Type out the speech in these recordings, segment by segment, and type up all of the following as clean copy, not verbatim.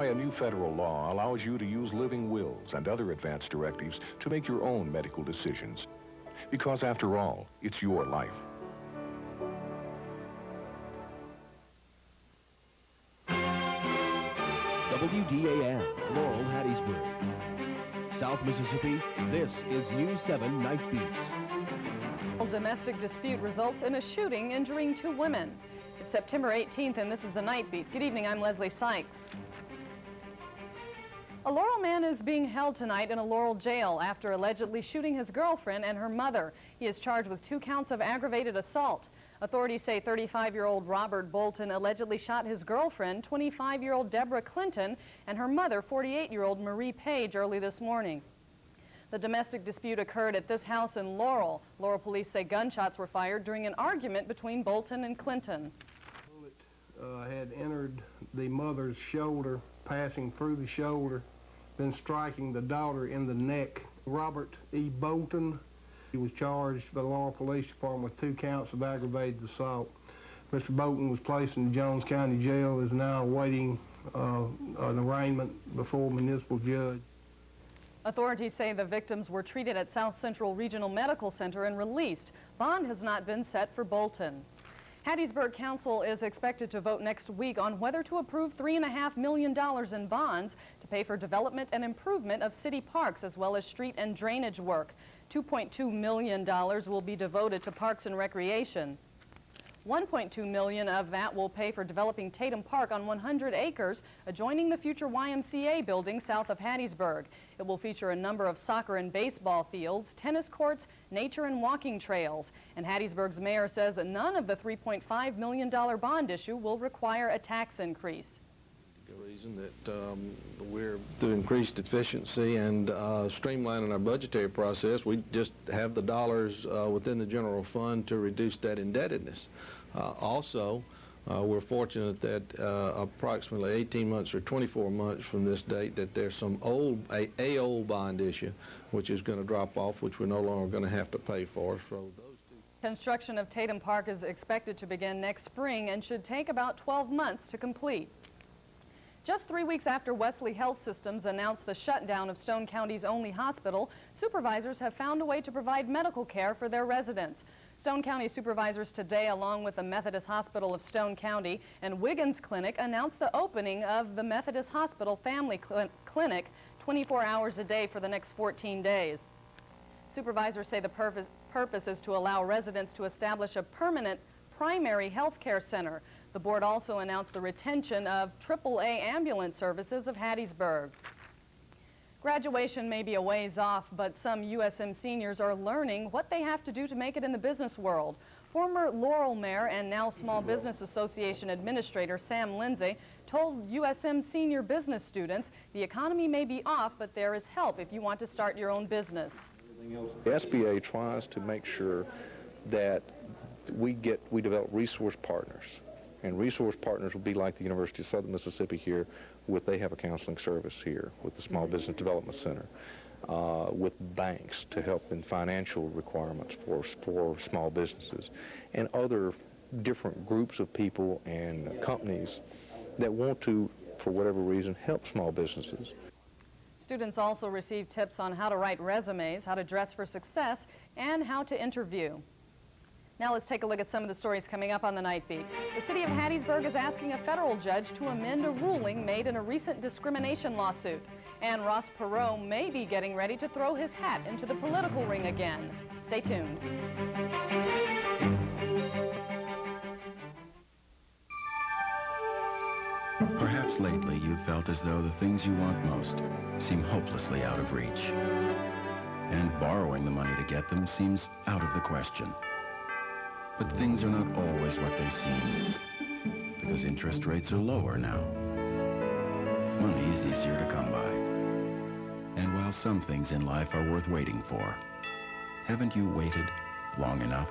A new federal law allows you to use living wills and other advance directives to make your own medical decisions. Because after all, it's your life. WDAM, Laurel, Hattiesburg. South Mississippi, this is News 7 Nightbeat. A domestic dispute results in a shooting injuring 2 women. It's September 18th and this is the Nightbeat. Good evening, I'm Leslie Sykes. A Laurel man is being held tonight in a Laurel jail after allegedly shooting his girlfriend and her mother. He is charged with 2 counts of aggravated assault. Authorities say 35-year-old Robert Bolton allegedly shot his girlfriend, 25-year-old Deborah Clinton, and her mother, 48-year-old Marie Page, early this morning. The domestic dispute occurred at this house in Laurel. Laurel police say gunshots were fired during an argument between Bolton and Clinton. The bullet had entered the mother's shoulder, passing through the shoulder, then striking the daughter in the neck. Robert E. Bolton, he was charged by the Laurel Police Department with 2 counts of aggravated assault. Mr. Bolton was placed in the Jones County Jail, is now awaiting an arraignment before a municipal judge. Authorities say the victims were treated at South Central Regional Medical Center and released. Bond has not been set for Bolton. Hattiesburg Council is expected to vote next week on whether to approve $3.5 million in bonds to pay for development and improvement of city parks as well as street and drainage work. $2.2 million will be devoted to parks and recreation. $1.2 million of that will pay for developing Tatum Park on 100 acres adjoining the future YMCA building south of Hattiesburg. It will feature a number of soccer and baseball fields, tennis courts, nature and walking trails. And Hattiesburg's mayor says that none of the $3.5 million bond issue will require a tax increase. The reason that we're through increased efficiency and streamlining our budgetary process, we just have the dollars within the general fund to reduce that indebtedness. Also, we're fortunate that approximately 18 months or 24 months from this date that there's some old bond issue which is going to drop off, which we're no longer going to have to pay for. So those two. Construction of Tatum Park is expected to begin next spring and should take about 12 months to complete. Just 3 weeks after Wesley Health Systems announced the shutdown of Stone County's only hospital, supervisors have found a way to provide medical care for their residents. Stone County supervisors today, along with the Methodist Hospital of Stone County and Wiggins Clinic, announced the opening of the Methodist Hospital Family Clinic 24 hours a day for the next 14 days. Supervisors say the purpose is to allow residents to establish a permanent primary health care center. The board also announced the retention of AAA ambulance services of Hattiesburg. Graduation may be a ways off, but some USM seniors are learning what they have to do to make it in the business world. Former Laurel Mayor and now Small Business Association Administrator Sam Lindsey told USM senior business students the economy may be off, but there is help if you want to start your own business. The SBA tries to make sure that we develop resource partners. And resource partners will be like the University of Southern Mississippi here, they have a counseling service here with the Small Business Development Center, with banks to help in financial requirements for small businesses, and other different groups of people and companies that want to, for whatever reason, help small businesses. Students also receive tips on how to write resumes, how to dress for success, and how to interview. Now let's take a look at some of the stories coming up on the Nightbeat. The city of Hattiesburg is asking a federal judge to amend a ruling made in a recent discrimination lawsuit. And Ross Perot may be getting ready to throw his hat into the political ring again. Stay tuned. Perhaps lately you've felt as though the things you want most seem hopelessly out of reach. And borrowing the money to get them seems out of the question. But things are not always what they seem, because interest rates are lower now. Money is easier to come by. And while some things in life are worth waiting for, haven't you waited long enough?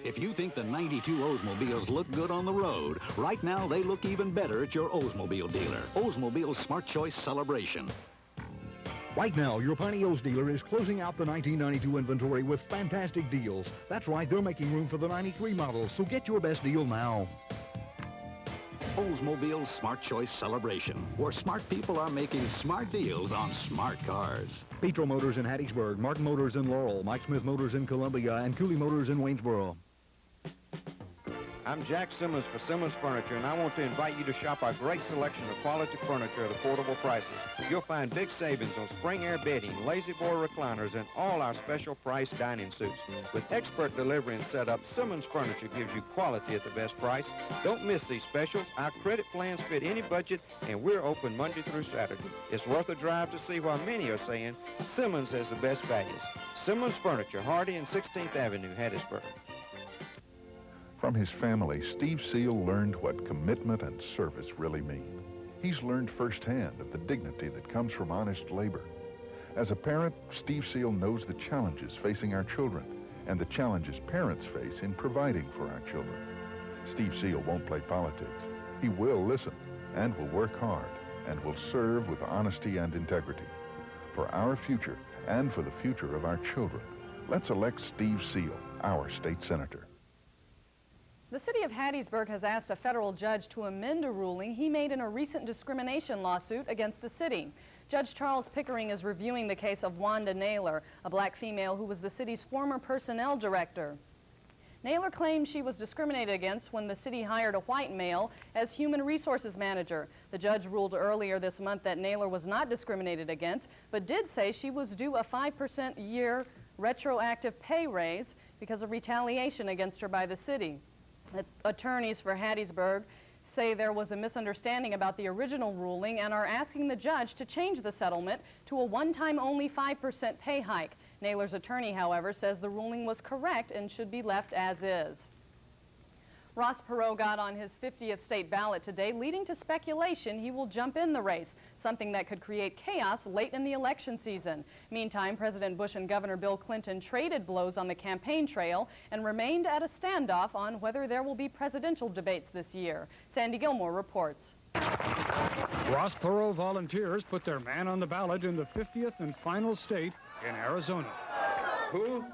If you think the 92 Oldsmobiles look good on the road, right now they look even better at your Oldsmobile dealer. Oldsmobile's Smart Choice Celebration. Right now, your Piney O's dealer is closing out the 1992 inventory with fantastic deals. That's right, they're making room for the 93 models, so get your best deal now. Oldsmobile's Smart Choice Celebration, where smart people are making smart deals on smart cars. Petro Motors in Hattiesburg, Martin Motors in Laurel, Mike Smith Motors in Columbia, and Cooley Motors in Waynesboro. I'm Jack Simmons for Simmons Furniture, and I want to invite you to shop our great selection of quality furniture at affordable prices. You'll find big savings on spring air bedding, lazy boy recliners, and all our special price dining suits. With expert delivery and setup, Simmons Furniture gives you quality at the best price. Don't miss these specials. Our credit plans fit any budget, and we're open Monday through Saturday. It's worth a drive to see why many are saying Simmons has the best values. Simmons Furniture, Hardy and 16th Avenue, Hattiesburg. From his family, Steve Seal learned what commitment and service really mean. He's learned firsthand of the dignity that comes from honest labor. As a parent, Steve Seal knows the challenges facing our children and the challenges parents face in providing for our children. Steve Seal won't play politics. He will listen and will work hard and will serve with honesty and integrity. For our future and for the future of our children, let's elect Steve Seal, our state senator. The city of Hattiesburg has asked a federal judge to amend a ruling he made in a recent discrimination lawsuit against the city. Judge Charles Pickering is reviewing the case of Wanda Naylor, a black female who was the city's former personnel director. Naylor claims she was discriminated against when the city hired a white male as human resources manager. The judge ruled earlier this month that Naylor was not discriminated against, but did say she was due a 5% year retroactive pay raise because of retaliation against her by the city. Attorneys for Hattiesburg say there was a misunderstanding about the original ruling and are asking the judge to change the settlement to a one-time only 5% pay hike. Naylor's attorney, however, says the ruling was correct and should be left as is. Ross Perot got on his 50th state ballot today, leading to speculation he will jump in the race, something that could create chaos late in the election season. Meantime, President Bush and Governor Bill Clinton traded blows on the campaign trail and remained at a standoff on whether there will be presidential debates this year. Sandy Gilmore reports. Ross Perot volunteers put their man on the ballot in the 50th and final state in Arizona. Who?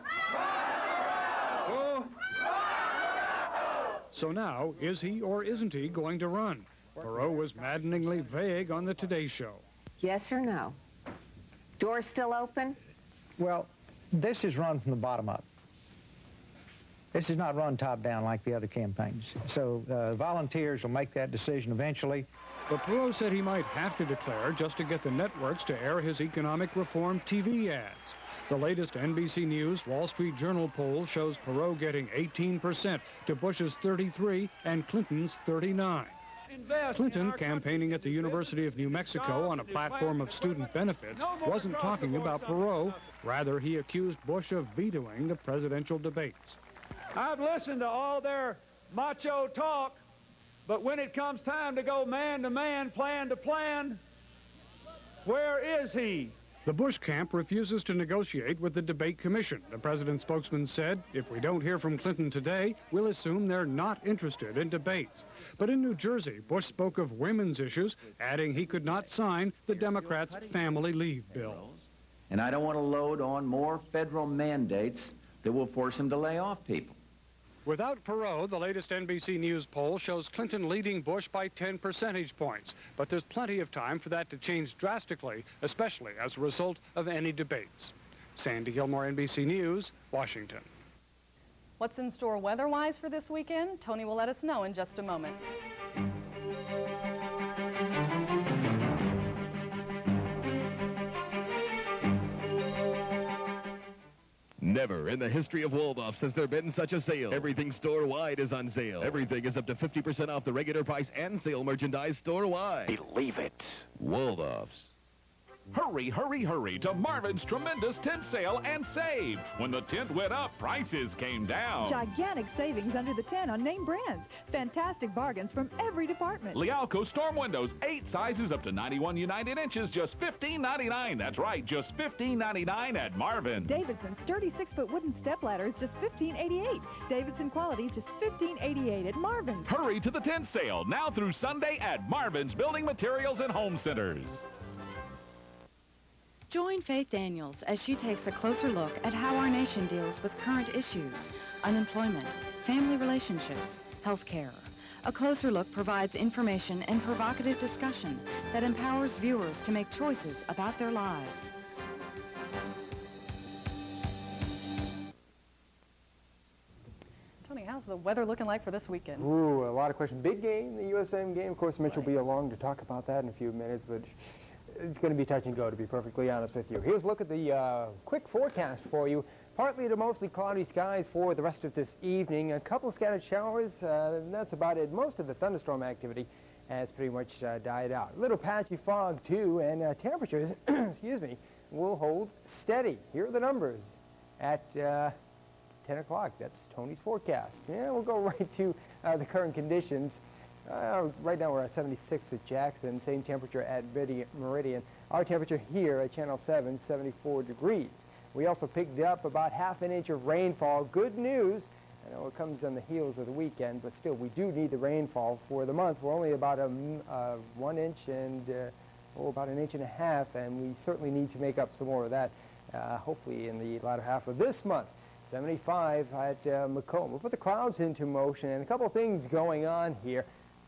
So now, is he or isn't he going to run? Perot was maddeningly vague on the Today Show. Yes or no? Doors still open? Well, this is run from the bottom up. This is not run top down like the other campaigns. So volunteers will make that decision eventually. But Perot said he might have to declare just to get the networks to air his economic reform TV ads. The latest NBC News Wall Street Journal poll shows Perot getting 18% to Bush's 33% and Clinton's 39%. Clinton, campaigning at the University of New Mexico on a platform of student benefits, wasn't talking about Perot. Rather, he accused Bush of vetoing the presidential debates. I've listened to all their macho talk, but when it comes time to go man to man, plan to plan, where is he? The Bush camp refuses to negotiate with the debate commission. The president's spokesman said, if we don't hear from Clinton today, we'll assume they're not interested in debates. But in New Jersey, Bush spoke of women's issues, adding he could not sign the Democrats' family leave bill. And I don't want to load on more federal mandates that will force him to lay off people. Without Perot, the latest NBC News poll shows Clinton leading Bush by 10 percentage points. But there's plenty of time for that to change drastically, especially as a result of any debates. Sandy Gilmore, NBC News, Washington. What's in store weather-wise for this weekend? Tony will let us know in just a moment. Never in the history of Waldorf's has there been such a sale. Everything store-wide is on sale. Everything is up to 50% off the regular price and sale merchandise store-wide. Believe it. Waldorf's. Hurry, hurry, hurry to Marvin's tremendous tent sale and save. When the tent went up, prices came down. Gigantic savings under the tent on name brands. Fantastic bargains from every department. Lialco storm windows, 8 sizes up to 91 United inches, just $15.99. That's right, just $15.99 at Marvin's. Davidson's sturdy 6-foot wooden step ladder is just $15.88. Davidson quality just $15.88 at Marvin's. Hurry to the tent sale, now through Sunday at Marvin's Building Materials and Home Centers. Join Faith Daniels as she takes a closer look at how our nation deals with current issues, unemployment, family relationships, health care. A closer look provides information and provocative discussion that empowers viewers to make choices about their lives. Tony, how's the weather looking like for this weekend? Ooh, a lot of questions. Big game, the USM game. Of course, Mitch will be along to talk about that in a few minutes, but it's going to be touch and go, to be perfectly honest with you. Here's a look at the quick forecast for you. Partly to mostly cloudy skies for the rest of this evening. A couple scattered showers, and that's about it. Most of the thunderstorm activity has pretty much died out. A little patchy fog, too, and temperatures, excuse me, will hold steady. Here are the numbers at 10 o'clock. That's Tony's forecast. Yeah, we'll go right to the current conditions. Right now we're at 76 at Jackson, same temperature at Meridian. Our temperature here at Channel 7, 74 degrees. We also picked up about half an inch of rainfall. Good news. I know it comes on the heels of the weekend, but still we do need the rainfall for the month. We're only about 1 inch and about an inch and a half, and we certainly need to make up some more of that, hopefully in the latter half of this month. 75 at Macomb. We'll put the clouds into motion, and a couple of things going on here.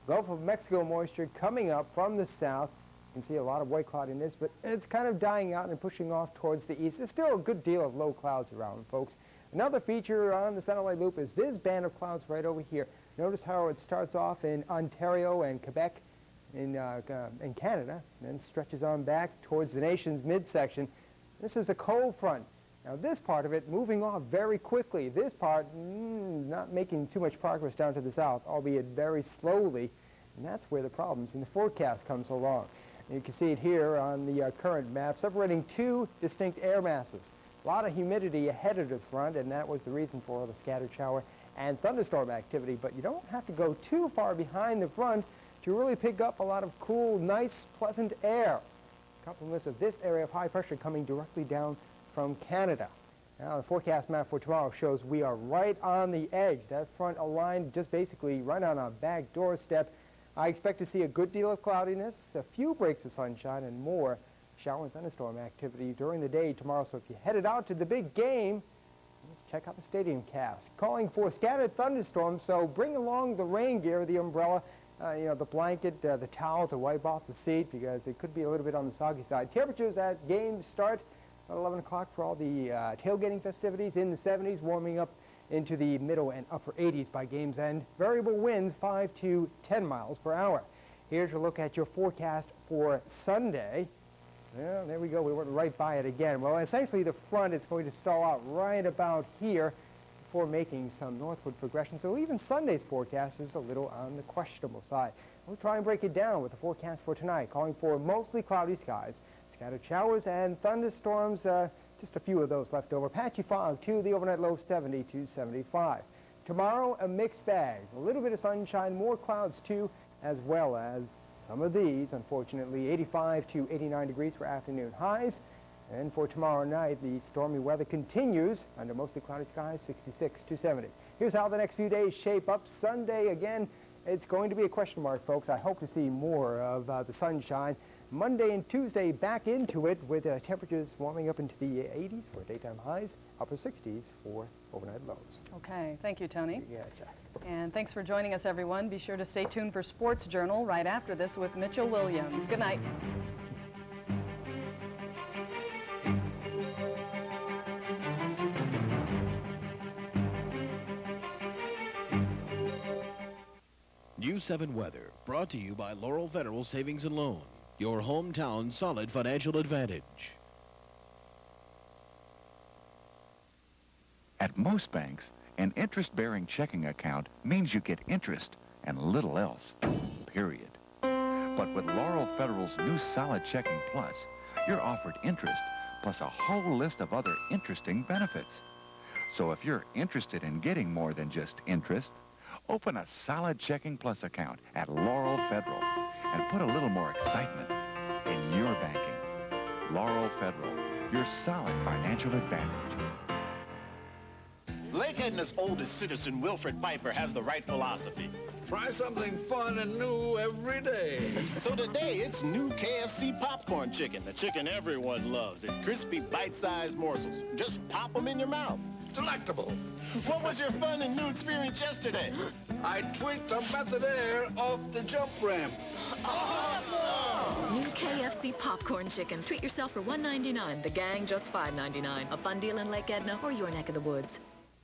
Gulf of Mexico moisture coming up from the south. You can see a lot of white cloudiness, but it's kind of dying out and pushing off towards the east. There's still a good deal of low clouds around, folks. Another feature on the satellite loop is this band of clouds right over here. Notice how it starts off in Ontario and Quebec in Canada, and then stretches on back towards the nation's midsection. This is a cold front. Now this part of it moving off very quickly. This part not making too much progress down to the south, albeit very slowly, and that's where the problems in the forecast comes along. You can see it here on the current map, separating two distinct air masses. A lot of humidity ahead of the front, and that was the reason for all the scattered shower and thunderstorm activity. But you don't have to go too far behind the front to really pick up a lot of cool, nice, pleasant air. Compliments of this area of high pressure coming directly down from Canada. Now, the forecast map for tomorrow shows we are right on the edge. That front aligned just basically right on our back doorstep. I expect to see a good deal of cloudiness, a few breaks of sunshine, and more shower and thunderstorm activity during the day tomorrow. So if you headed out to the big game, let's check out the stadium cast. Calling for scattered thunderstorms, so bring along the rain gear, the umbrella, the blanket, the towel to wipe off the seat, because it could be a little bit on the soggy side. Temperatures at game start at 11 o'clock for all the tailgating festivities in the 70s, warming up into the middle and upper 80s by game's end. Variable winds 5 to 10 miles per hour. Here's a look at your forecast for Sunday. Well, there we go. We went right by it again. Well, essentially the front is going to stall out right about here before making some northward progression. So even Sunday's forecast is a little on the questionable side. We'll try and break it down with the forecast for tonight, calling for mostly cloudy skies, scattered showers and thunderstorms. Just a few of those left over. Patchy fog, too. The overnight low 70 to 75. Tomorrow, a mixed bag. A little bit of sunshine, more clouds, too, as well as some of these, unfortunately, 85 to 89 degrees for afternoon highs. And for tomorrow night, the stormy weather continues under mostly cloudy skies, 66 to 70. Here's how the next few days shape up. Sunday, again, it's going to be a question mark, folks. I hope to see more of the sunshine. Monday and Tuesday back into it with temperatures warming up into the 80s for daytime highs, upper 60s for overnight lows. Okay, thank you, Tony. Yeah, Jack. And thanks for joining us, everyone. Be sure to stay tuned for Sports Journal right after this with Mitchell Williams. Good night. News 7 weather brought to you by Laurel Federal Savings and Loan, your hometown solid financial advantage. At most banks, an interest-bearing checking account means you get interest and little else, period. But with Laurel Federal's new Solid Checking Plus, you're offered interest plus a whole list of other interesting benefits. So if you're interested in getting more than just interest, open a Solid Checking Plus account at Laurel Federal and put a little more excitement in your banking. Laurel Federal, your solid financial advantage. Lake Edna's oldest citizen, Wilfred Piper, has the right philosophy. Try something fun and new every day. So today, it's new KFC popcorn chicken, the chicken everyone loves, in crispy, bite-sized morsels. Just pop them in your mouth. Delectable. What was your fun and new experience yesterday? I tweaked a method air off the jump ramp. Awesome! New KFC popcorn chicken. Treat yourself for $1.99. The gang just $5.99. A fun deal in Lake Edna or your neck of the woods.